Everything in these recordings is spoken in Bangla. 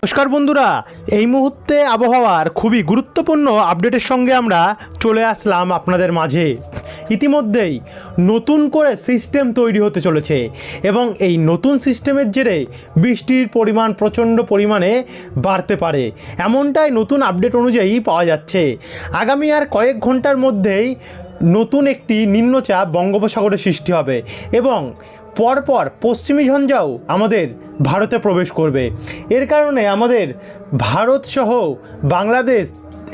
নমস্কার বন্ধুরা, এই মুহূর্তে আবহাওয়ার খুবই গুরুত্বপূর্ণ আপডেটের সঙ্গে আমরা চলে আসলাম আপনাদের মাঝে। ইতিমধ্যেই নতুন করে সিস্টেম তৈরি হতে চলেছে এবং এই নতুন সিস্টেমের জেরে বৃষ্টির পরিমাণ প্রচণ্ড পরিমাণে বাড়তে পারে, এমনটাই নতুন আপডেট অনুযায়ী পাওয়া যাচ্ছে। আগামী আর কয়েক ঘন্টার মধ্যেই নতুন একটি নিম্নচাপ বঙ্গোপসাগরে সৃষ্টি হবে এবং পরপর পশ্চিমী ঝঞ্ঝাও আমাদের ভারতে প্রবেশ করবে। এর কারণে আমাদের ভারতসহ বাংলাদেশ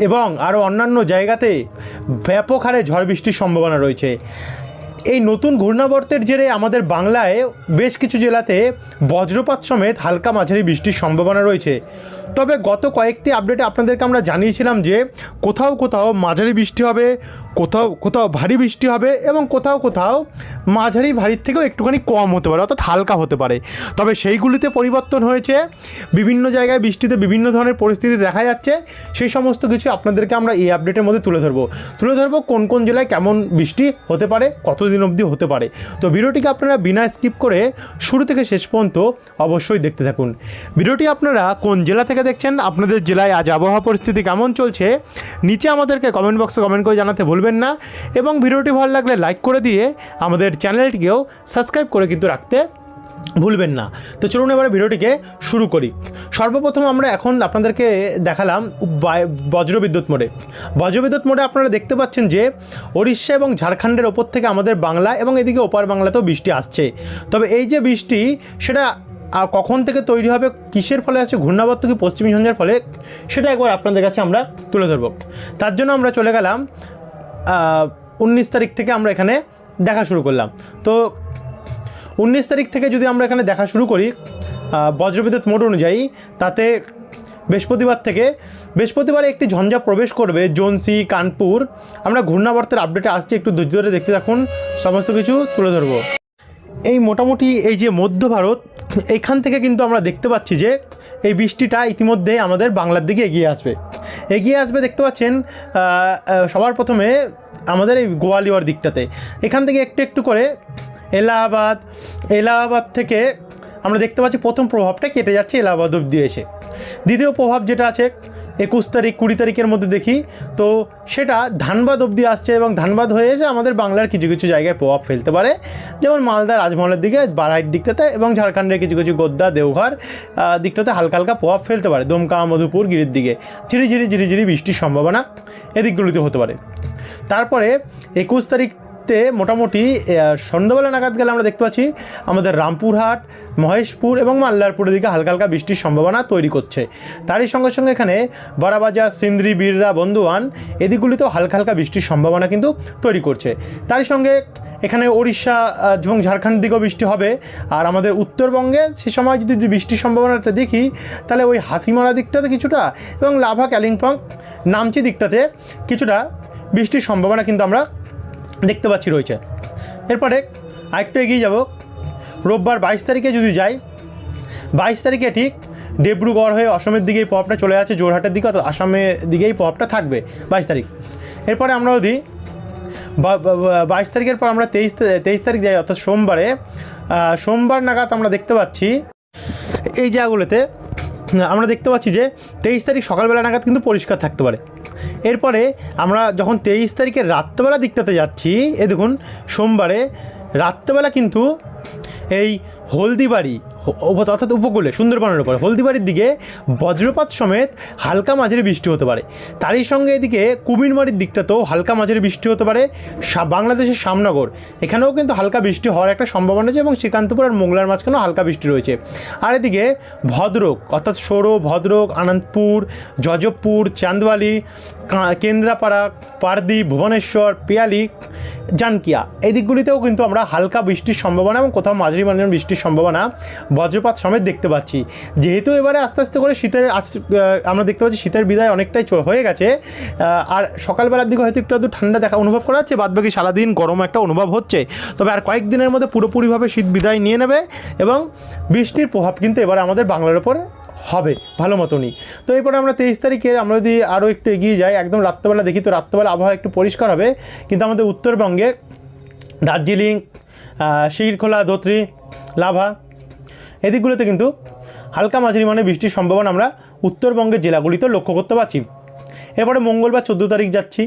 এবং আরও অন্যান্য জায়গাতে ব্যাপক হারে ঝড় বৃষ্টির সম্ভাবনা রয়েছে। এই নতুন ঘূর্ণাবর্তের জেরে আমাদের বাংলায় বেশ কিছু জেলাতে বজ্রপাত সমেত হালকা মাঝারি বৃষ্টির সম্ভাবনা রয়েছে। তবে গত কয়েকটি আপডেটে আপনাদেরকে আমরা জানিয়েছিলাম যে কোথাও কোথাও মাঝারি বৃষ্টি হবে, কোথাও কোথাও ভারী বৃষ্টি হবে এবং কোথাও কোথাও মাঝারি ভারীর থেকেও একটুখানি কম হতে পারে, অর্থাৎ হালকা হতে পারে। তবে সেইগুলিতে পরিবর্তন হয়েছে, বিভিন্ন জায়গায় বৃষ্টিতে বিভিন্ন ধরনের পরিস্থিতি দেখা যাচ্ছে। সেই সমস্ত কিছু আপনাদেরকে আমরা এই আপডেটের মধ্যে তুলে ধরবো কোন কোন জেলায় কেমন বৃষ্টি হতে পারে, কতদিন অবধি হতে পারে। তো ভিডিওটিকে আপনারা বিনা স্কিপ করে শুরু থেকে শেষ পর্যন্ত অবশ্যই দেখতে থাকুন। ভিডিওটি আপনারা কোন জেলা থেকে দেখছেন, আপনাদের জেলায় আজ আবহাওয়া পরিস্থিতি কেমন চলছে, নিচে আমাদেরকে কমেন্ট বক্সে কমেন্ট করে জানাতে ভুলবেন না এবং ভিডিওটি ভালো লাগলে লাইক করে দিয়ে আমাদের চ্যানেলটিকেও সাবস্ক্রাইব করে কিন্তু রাখতে ভুলবেন না। তো চলুন এবারে ভিডিওটিকে শুরু করি। সর্বপ্রথম আমরা এখন আপনাদেরকে দেখালাম বজ্রবিদ্যুৎ মোডে আপনারা দেখতে পাচ্ছেন যে ওড়িশা এবং ঝাড়খণ্ডের ওপর থেকে আমাদের বাংলা এবং এদিকে ওপার বাংলাতেও বৃষ্টি আসছে। তবে এই যে বৃষ্টি সেটা কখন থেকে তৈরি হবে, কিসের ফলে আছে, ঘূর্ণাবর্ত কি পশ্চিমী ঝঞ্ঝার ফলে, সেটা একবার আপনাদের কাছে আমরা তুলে ধরব। তার জন্য আমরা চলে গেলাম 19 তারিখ থেকে আমরা এখানে দেখা শুরু করলাম। তো 19 তারিখ থেকে যদি আমরা এখানে দেখা শুরু করি বজ্রবিদ্যুৎ মোড অনুযায়ী, তাতে বৃহস্পতিবারে একটি ঝঞ্ঝা প্রবেশ করবে জোনসি, কানপুর। আমরা ঘূর্ণাবর্তের আপডেটে আসছি, একটু ধৈর্য ধরে দেখতে থাকুন, সমস্ত কিছু তুলে ধরবো। এই মোটামুটি এই যে মধ্য ভারত, এইখান থেকে কিন্তু আমরা দেখতে পাচ্ছি যে এই বৃষ্টিটা ইতিমধ্যে আমাদের বাংলার দিকে এগিয়ে আসবে। দেখতে পাচ্ছেন সবার প্রথমে আমাদের এই গোয়ালিয়র দিকটাতে, এখান থেকে একটু একটু করে এলাহাবাদ থেকে আমরা দেখতে পাচ্ছি প্রথম প্রভাবটা কেটে যাচ্ছে এলাহাবাদ অবধি এসে। দ্বিতীয় প্রভাব যেটা আছে 21 তারিখ 20 তারিখের মধ্যে দেখি, তো সেটা ধানবাদ অবধি আসছে এবং ধানবাদ হয়ে এসে আমাদের বাংলার কিছু কিছু জায়গায় প্রভাব ফেলতে পারে, যেমন মালদা রাজমহলের দিকে, বারাইট দিকটাতে এবং ঝাড়খণ্ডের কিছু কিছু গোদ্দা, দেওঘর দিকটাতে হালকা হালকা প্রভাব ফেলতে পারে। দমকা, মধুপুর, গিরির দিকে ঝিরিঝিরি বৃষ্টির সম্ভাবনা এদিকগুলিতে হতে পারে। তারপরে 21 তারিখ মোটামুটি সন্ধ্যাবেলা নাগাদ গেলে আমরা দেখতে পাচ্ছি আমাদের রামপুরহাট, মহেশপুর এবং মাল্লারপুরের দিকে হালকা হালকা বৃষ্টির সম্ভাবনা তৈরি করছে। তারই সঙ্গে সঙ্গে এখানে বড়াবাজার, সিন্দ্রি, বীররা, বন্ধুয়ান এদিকগুলিতেও হালকা হালকা বৃষ্টির সম্ভাবনা কিন্তু তৈরি করছে। তারই সঙ্গে এখানে ওড়িশা এবং ঝাড়খণ্ড দিকেও বৃষ্টি হবে। আর আমাদের উত্তরবঙ্গে সে সময় যদি বৃষ্টির সম্ভাবনাটা দেখি, তাহলে ওই হাসিমারা দিকটাতে কিছুটা এবং লাভা, কালিম্পং, নামচি দিকটাতে কিছুটা বৃষ্টির সম্ভাবনা কিন্তু আমরা দেখতে পাচ্ছি রয়েছে। এরপরে আরেকটু এগিয়ে যাব, রোববার 22 তারিখে যদি যাই, 22 তারিখে ঠিক ডিব্রুগড় হয়ে অসমের দিকেই প্রভাবটা চলে যাচ্ছে, জোরহাটের দিকে, অর্থাৎ আসামের দিকেই প্রভাবটা থাকবে 22 তারিখ। এরপরে আমরা যদি 22 তারিখের পর আমরা 23 তারিখ যাই, অর্থাৎ সোমবার নাগাদ আমরা দেখতে পাচ্ছি এই জায়গাগুলোতে আমরা দেখতে পাচ্ছি যে 23 তারিখ সকালবেলা নাগাদ কিন্তু পরিষ্কার থাকতে পারে। এরপরে আমরা যখন 23 তারিখের রাত্রেবেলা দিকটাতে যাচ্ছি, এ দেখুন সোমবারে রাত্রেবেলা কিন্তু এই হলদিবাড়ি অর্থাৎ উপকূলে সুন্দরবনের উপরে হলদিবাড়ির দিকে বজ্রপাত সমেত হালকা মাঝারি বৃষ্টি হতে পারে। তারই সঙ্গে এদিকে কুমিরমারির দিকটাতেও হালকা মাঝারি বৃষ্টি হতে পারে। বাংলাদেশের শ্যামনগর এখানেও কিন্তু হালকা বৃষ্টি হওয়ার একটা সম্ভাবনা আছে এবং শ্রীকান্তপুর আর মোংলার মাঝখানেও হালকা বৃষ্টি রয়েছে। আর এদিকে ভদ্রক অর্থাৎ সরো, ভদ্রক, আনন্দপুর, যজবপুর, চান্দওয়ালি, কেন্দ্রাপাড়া, পারদ্বীপ, ভুবনেশ্বর, পিয়ালি, জানকিয়া এই দিকগুলিতেও কিন্তু আমরা হালকা বৃষ্টির সম্ভাবনা এবং কোথাও মাঝারি মানের বৃষ্টির সম্ভাবনা বজ্রপাত সমেত দেখতে পাচ্ছি। যেহেতু এবারে আস্তে আস্তে করে আমরা দেখতে পাচ্ছি শীতের বিদায় অনেকটাই হয়ে গেছে, আর সকালবেলার দিকে হয়তো একটু ঠান্ডা অনুভব করা যাচ্ছে, বাদবাকি সারাদিন গরম একটা অনুভব হচ্ছে। তবে আর কয়েকদিনের মধ্যে পুরোপুরিভাবে শীত বিদায় নিয়ে নেবে এবং বৃষ্টির প্রভাব কিন্তু এবারে আমাদের বাংলার ওপরে হবে ভালো মতনই। তো এরপরে আমরা 23 তারিখের আমরা যদি আরও একটু এগিয়ে যাই, একদম রাত্রেবেলা দেখি, তো রাত্রেবেলা আবহাওয়া একটু পরিষ্কার হবে, কিন্তু আমাদের উত্তরবঙ্গে দার্জিলিং, শিরখোলা, ধোত্রি, লাভা এদিকগুলোতে কিন্তু হালকা মাঝারি মানে বৃষ্টির সম্ভাবনা আমরা উত্তরবঙ্গের জেলাগুলিতে লক্ষ্য করতে পারছি। এরপরে মঙ্গলবার 14 তারিখ যাচ্ছি।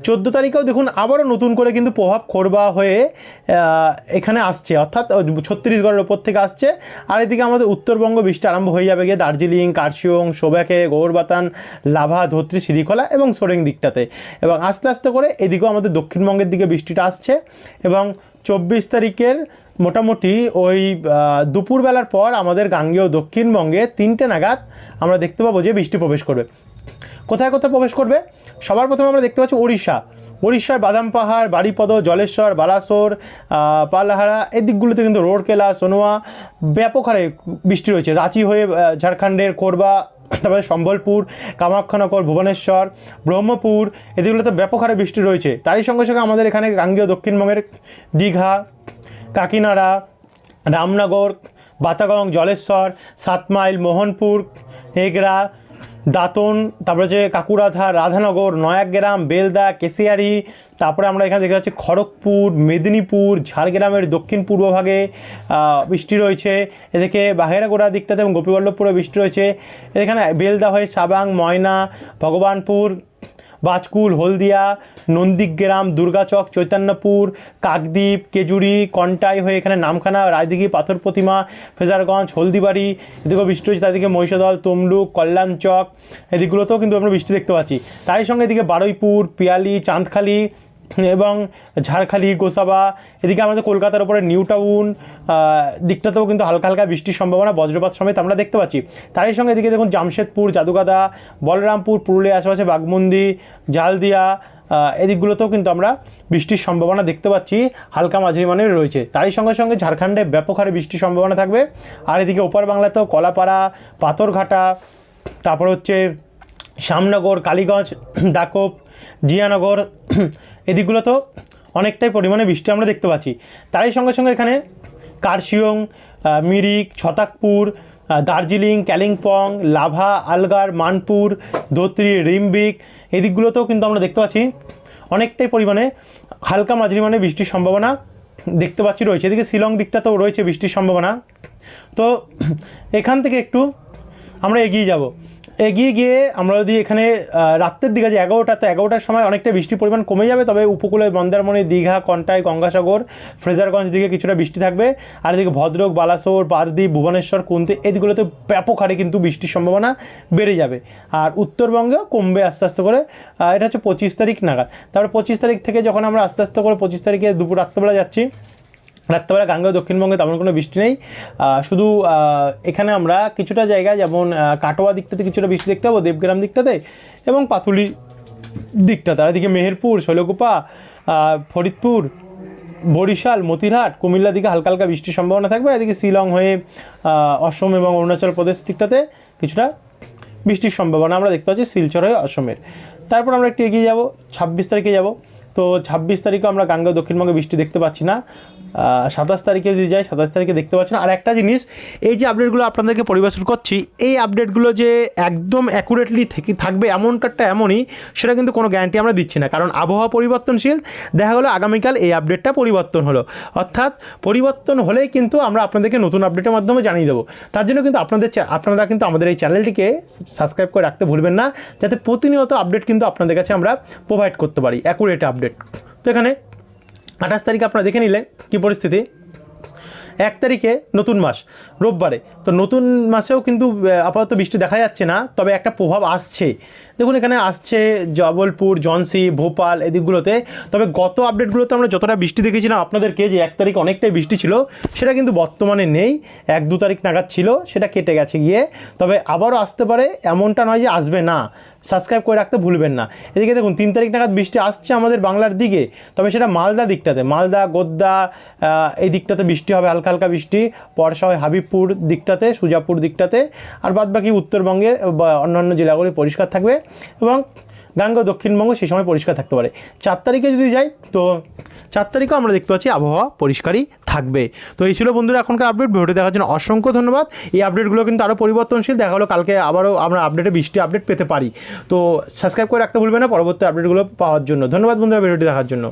14 তারিখেও দেখুন আবারও নতুন করে কিন্তু প্রভাব খোরবা হয়ে এখানে আসছে, অর্থাৎ ছত্তিশগড়ের ওপর থেকে আসছে। আর এদিকে আমাদের উত্তরবঙ্গ বৃষ্টি আরম্ভ হয়ে যাবে গিয়ে দার্জিলিং, কার্শিয়ং, শোভাকে, গৌরবাতান, লাভা, ধোত্রি, শ্রীখোলা এবং সোরেং দিকটাতে। এবং আস্তে আস্তে করে এদিকেও আমাদের দক্ষিণবঙ্গের দিকে বৃষ্টিটা আসছে। এবং 24 তারিখের মোটামুটি ওই দুপুরবেলার পর আমাদের গাঙ্গেয় দক্ষিণবঙ্গে 3টে নাগাদ আমরা দেখতে পাবো যে বৃষ্টি প্রবেশ করবে। কোথায় কোথায় প্রবেশ করবে? সবার প্রথমে আমরা দেখতে পাচ্ছি উড়িষ্যার বাদাম পাহাড়, বারিপদ, জলেশ্বর, বালাসোর, পালহারা এই দিকগুলোতে কিন্তু রোরকেলা, সোনোয়া ব্যাপক হারে বৃষ্টি রয়েছে। রাঁচি হয়ে ঝাড়খণ্ডের কোরবা, তারপরে সম্বলপুর, কামাখ্যানগর, ভুবনেশ্বর, ব্রহ্মপুর এদিকগুলোতে ব্যাপক হারে বৃষ্টি রয়েছে। তারই সঙ্গে সঙ্গে আমাদের এখানে গাঙ্গেয় দক্ষিণবঙ্গের দীঘা, কাকিনাড়া, রামনগর, বাতাগং, জলেশ্বর, 7 মাইল, মোহনপুর, এগরা, দাঁতন, তারপরে যে কাকুরাধা, রাধানগর, নয়াগ্রাম, বেলদা, কেশিয়ারি, তারপরে আমরা এখানে দেখতে পাচ্ছি খড়গপুর, মেদিনীপুর, ঝাড়গ্রামের দক্ষিণ পূর্ব ভাগে বৃষ্টি রয়েছে। এদিকে বাঘেরাগোড়া দিকটাতে এবং গোপীবল্লভপুরে বৃষ্টি রয়েছে। এখানে বেলদা হয়ে সাবাং, ময়না, ভগবানপুর, বাজকুল, হলদিয়া, নন্দীগ্রাম, দুর্গাচক, চৈতন্যপুর, কাকদ্বীপ, কেজুরি, কন্টাই হয়ে এখানে নামখানা, রায়দিঘি, পাথর প্রতিমা, ফেজারগঞ্জ, হলদিবাড়ি এদিকেও বৃষ্টি রয়েছে। তাদেরকে মহিষাদল, তমলুক, কল্যাণচক এদিকগুলোতেও কিন্তু আমরা বৃষ্টি দেখতে পাচ্ছি। তারই সঙ্গে এদিকে বারুইপুর, পিয়ালি, চাঁদখালি এবং ঝাড়খালি, গোসাবা এদিকে আমাদের কলকাতার ওপরে নিউ টাউন দিকটাতেও কিন্তু হালকা হালকা বৃষ্টির সম্ভাবনা বজ্রপাত সমেত আমরা দেখতে পাচ্ছি। তারই সঙ্গে এদিকে দেখুন জামশেদপুর, জাদুগাদা, বলরামপুর, পুরুলিয়া আশেপাশে বাঘমুন্দি, ঝালদিয়া এদিকগুলোতেও কিন্তু আমরা বৃষ্টির সম্ভাবনা দেখতে পাচ্ছি, হালকা মাঝারি মানের রয়েছে। তারই সঙ্গে সঙ্গে ঝাড়খণ্ডে ব্যাপক হারে বৃষ্টির সম্ভাবনা থাকবে। আর এদিকে ওপার বাংলাতেও কলাপাড়া, পাথরঘাটা, তারপর হচ্ছে শ্যামনগর, কালীগঞ্জ, দাকোপ, জিয়ানগর এদিকগুলোতেও অনেকটাই পরিমাণে বৃষ্টি আমরা দেখতে পাচ্ছি। তারই সঙ্গে সঙ্গে এখানে কার্শিয়ং, মিরিক, ছতাকপুর, দার্জিলিং, কালিম্পং, লাভা, আলগার, মানপুর, ধোত্রি, রিম্বিক এই দিকগুলোতেও কিন্তু আমরা দেখতে পাচ্ছি অনেকটাই পরিমাণে হালকা মাঝারি মানে বৃষ্টির সম্ভাবনা দেখতে পাচ্ছি রয়েছে। এদিকে শিলং দিকটাতেও রয়েছে বৃষ্টির সম্ভাবনা। তো এখান থেকে একটু আমরা এগিয়ে গিয়ে আমরা যদি এখানে রাত্রের দিকে যে 11টার সময় অনেকটা বৃষ্টির পরিমাণ কমে যাবে, তবে উপকূলে মন্দারমণি, দীঘা, কন্টাই, গঙ্গাসাগর, ফ্রেজারগঞ্জ দিকে কিছুটা বৃষ্টি থাকবে। আর এদিকে ভদ্রক, বালাসোর, পারদ্বীপ, ভুবনেশ্বর, কুন্তি এই দিকগুলোতে ব্যাপক হারে কিন্তু বৃষ্টির সম্ভাবনা বেড়ে যাবে। আর উত্তরবঙ্গেও কমবে আস্তে আস্তে করে। এটা হচ্ছে 25 তারিখ নাগাদ। তারপরে 25 তারিখ থেকে যখন আমরা আস্তে আস্তে করে 25 তারিখে দুপুর রাত্রেবেলা যাচ্ছি, রাত্রেবেলা গাঙ্গেয় দক্ষিণবঙ্গে তেমন কোনো বৃষ্টি নেই। শুধু এখানে আমরা কিছুটা জায়গায় যেমন কাটোয়া দিকটাতে কিছুটা বৃষ্টি দেখতে পাবো, দেবগ্রাম দিকটাতে এবং পাথুলি দিকটাতে। আর এদিকে মেহেরপুর, শৈলকুপা, ফরিদপুর, বরিশাল, মতিরহাট, কুমিল্লা দিকে হালকা হালকা বৃষ্টির সম্ভাবনা থাকবে। এদিকে শিলং হয়ে অসম এবং অরুণাচল প্রদেশ দিকটাতে কিছুটা বৃষ্টির সম্ভাবনা আমরা দেখতে পাচ্ছি, শিলচর হয়ে অসমের। তারপর আমরা একটু এগিয়ে যাব, 26 তারিখে যাব। তো 26 তারিখে আমরা গাঙ্গেয় দক্ষিণবঙ্গে বৃষ্টি দেখতে পাচ্ছি না। 27 তারিখে যদি যাই, 27 তারিখে দেখতে পাচ্ছি না। আর একটা জিনিস, এই যে আপডেটগুলো আপনাদেরকে পরিবেশন করছি, এই আপডেটগুলো যে একদম অ্যাকুরেটলি থাকবে এমনই সেটা কিন্তু কোনো গ্যারান্টি আমরা দিচ্ছি না, কারণ আবহাওয়া পরিবর্তনশীল। দেখা গেলো আগামীকাল এই আপডেটটা পরিবর্তন হলো, অর্থাৎ পরিবর্তন হলেই কিন্তু আমরা আপনাদেরকে নতুন আপডেটের মাধ্যমে জানিয়ে দেবো। তার জন্য কিন্তু আপনারা কিন্তু আমাদের এই চ্যানেলটিকে সাবস্ক্রাইব করে রাখতে ভুলবেন না, যাতে প্রতিনিয়ত আপডেট কিন্তু আপনাদের কাছে আমরা প্রোভাইড করতে পারি, অ্যাকুরেট আপডেট। তো এখানে 28 তারিখে আপনারা দেখে নিলেন কী পরিস্থিতি। 1 তারিখে নতুন মাস রোববারে, তো নতুন মাসেও কিন্তু আপাতত বৃষ্টি দেখা যাচ্ছে না, তবে একটা প্রভাব আসছে। দেখুন এখানে আসছে জবলপুর, ঝাঁসি, ভোপাল এদিকগুলোতে। তবে গত আপডেটগুলোতে আমরা যতটা বৃষ্টি দেখেছিলাম আপনাদেরকে, যে 1 তারিখ অনেকটাই বৃষ্টি ছিল, সেটা কিন্তু বর্তমানে নেই। 1-2 তারিখ নাগাদ ছিল, সেটা কেটে গেছে গিয়ে। তবে আবারও আসতে পারে, এমনটা নয় যে আসবে না। সাবস্ক্রাইব করে রাখতে ভুলবেন না। এদিকে দেখুন 3 তারিখ নাগাদ বৃষ্টি আসছে আমাদের বাংলার দিকে, তবে সেটা মালদা দিকটাতে, মালদা, গোদ্দা এই দিকটাতে বৃষ্টি হবে, হালকা হালকা বৃষ্টি। পরশা হয় হাবিবপুর দিকটাতে, সুজাপুর দিকটাতে। আর বাদবাকি উত্তরবঙ্গে বা অন্যান্য জেলাগুলি পরিষ্কার থাকবে এবং গাঙ্গেয় দক্ষিণবঙ্গ সেই সময় পরিষ্কার থাকতে পারে। 4 তারিখে যদি যাই, তো 4 তারিখেও আমরা দেখতে পাচ্ছি আবহাওয়া পরিষ্কারই থাকবে। তো এই ছিল বন্ধুরা এখনকার আপডেট। ভিডিওটি দেখার জন্য অসংখ্য ধন্যবাদ। এই আপডেটগুলো কিন্তু আরও পরিবর্তনশীল, দেখা হলো কালকে আবারও আমরা বৃষ্টি আপডেট পেতে পারি। তো সাবস্ক্রাইব করে রাখতে ভুলবেন না পরবর্তী আপডেটগুলো পাওয়ার জন্য। ধন্যবাদ বন্ধুরা ভিডিওটি দেখার জন্য।